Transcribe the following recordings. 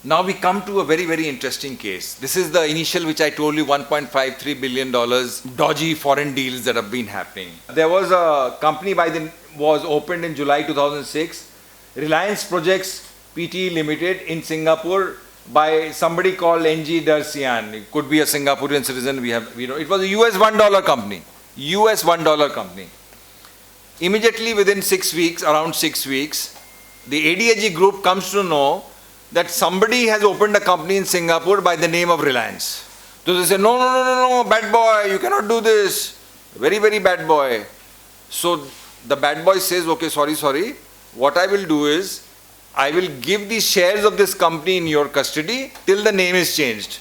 Now we come to a very, very interesting case. This is the initial which I told you, $1.53 billion dodgy foreign deals that have been happening. There was a company was opened in July 2006, Reliance Projects Pte Ltd in Singapore by somebody called NG Der Sian. It could be a Singaporean citizen. It was a US $1 company. US $1 company. Immediately within 6 weeks, around 6 weeks, the ADAG group comes to know that somebody has opened a company in Singapore by the name of Reliance. So they say, no, bad boy, you cannot do this. Very, very bad boy. So the bad boy says, okay, sorry. What I will do is, I will give the shares of this company in your custody till the name is changed.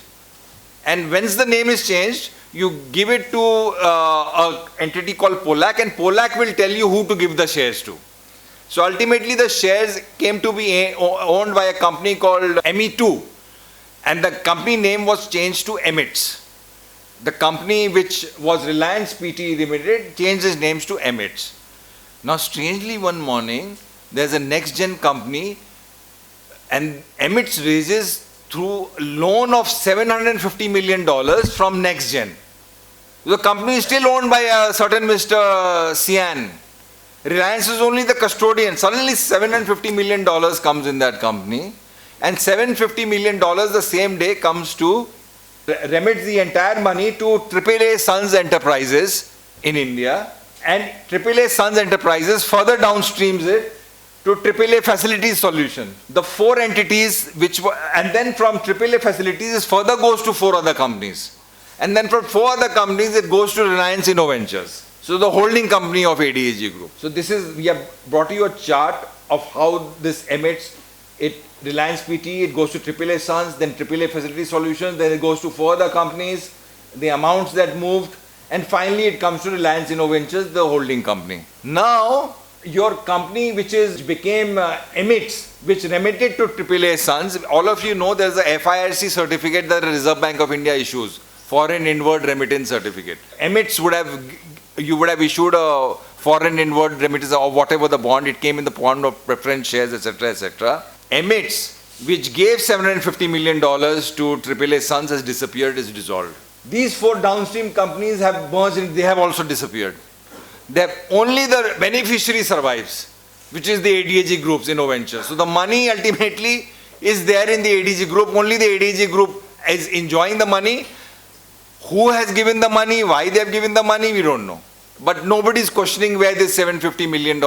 And once the name is changed, you give it to an entity called Polak, and Polak will tell you who to give the shares to. So ultimately the shares came to be owned by a company called ME2, and the company name was changed to EMITS. The company which was Reliance Pte Ltd changed its names to EMITS. Now strangely one morning there's a NexGen company and EMITS raises through loan of $750 million from NexGen. The company is still owned by a certain Mr. Sian. Reliance is only the custodian. Suddenly $750 million comes in that company, and $750 million the same day comes to remit the entire money to AAA Sons Enterprises in India, and AAA Sons Enterprises further downstreams it to AAA Facilities Solution. The 4 entities and then from AAA Facilities it further goes to 4 other companies. And then from 4 other companies it goes to Reliance Innoventures. So the holding company of ADAG Group. So we have brought you a chart of how this emits. Reliance PT, it goes to AAA Sons, then AAA Facility Solutions, then it goes to 4 other companies, the amounts that moved, and finally it comes to Reliance Innoventures, the holding company. Now, your company which became EMITS, which remitted to AAA Sons, all of you know there's a FIRC certificate that the Reserve Bank of India issues, Foreign Inward Remittance Certificate. EMITS you would have issued a foreign inward remittance or whatever the bond, it came in the form of preference shares, etc., etc. EMITS, which gave $750 million to AAA Sons, has disappeared, is dissolved. These 4 downstream companies have merged and they have also disappeared. Only the beneficiary survives, which is the ADAG Group's Innoventure. So the money ultimately is there in the ADAG Group. Only the ADAG Group is enjoying the money. Who has given the money, why they have given the money, we don't know. But nobody is questioning where this $750 million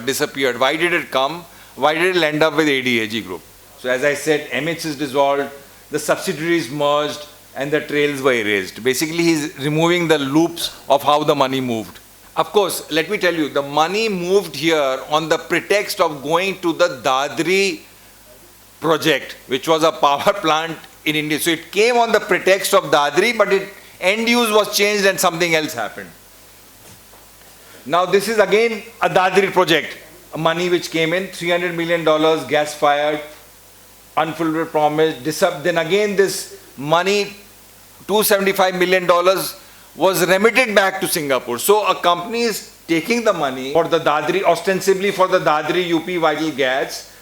disappeared. Why did it come? Why did it end up with ADAG Group? So as I said, EMITS is dissolved, the subsidiaries merged, and the trails were erased. Basically, he's removing the loops of how the money moved. Of course, let me tell you, the money moved here on the pretext of going to the Dadri project, which was a power plant in India. So it came on the pretext of Dadri, but end use was changed and something else happened. Now this is again a Dadri project, money which came in, $300 million, gas fired, unfulfilled promise. Then again this money, $275 million was remitted back to Singapore. So a company is taking the money for the Dadri, ostensibly for the Dadri UP vital gas.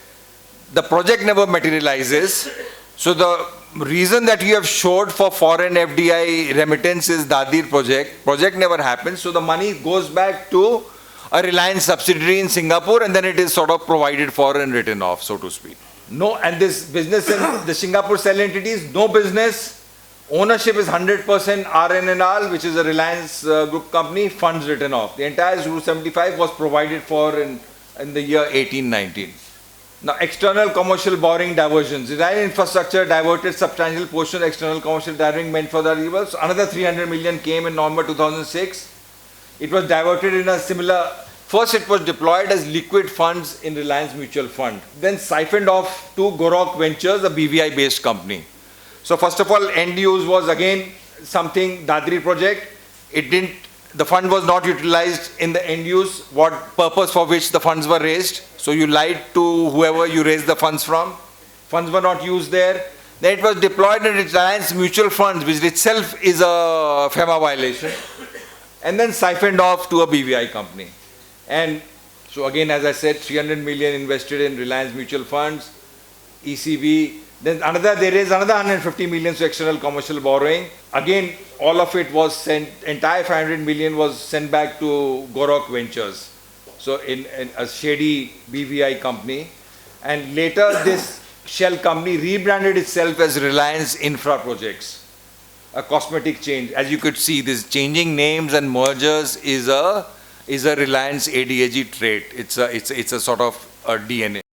The project never materializes. So the reason that you have showed for foreign FDI remittance is Dadri project never happens. So the money goes back to a Reliance subsidiary in Singapore, and then it is sort of provided for and written off, so to speak. No, and this business in the Singapore cell entities, no business. Ownership is 100% RNNL, which is a Reliance group company, funds written off. The entire 275 was provided for in the year 18-19. Now, external commercial borrowing diversions. Reliance Infrastructure diverted substantial portion of external commercial borrowing meant for the rivers. So another 300 million came in November 2006. It was diverted in a similar, first it was deployed as liquid funds in Reliance Mutual Fund, then siphoned off to Gorok Ventures, a BVI based company. So first of all, end use was again something Dadri project. The fund was not utilized in the end use, what purpose for which the funds were raised. So you lied to whoever you raised the funds from. Funds were not used there. Then it was deployed in Reliance Mutual Funds, which itself is a FEMA violation. And then siphoned off to a BVI company. And so again, as I said, 300 million invested in Reliance Mutual Funds. ECB. Then there is another 150 million to external commercial borrowing. Again, all of it was sent, entire 500 million was sent back to Gorok Ventures. So in a shady BVI company. And later this shell company rebranded itself as Reliance Infra Projects, a cosmetic change. As you could see, this changing names and mergers is a Reliance ADAG trait. It's a sort of a DNA.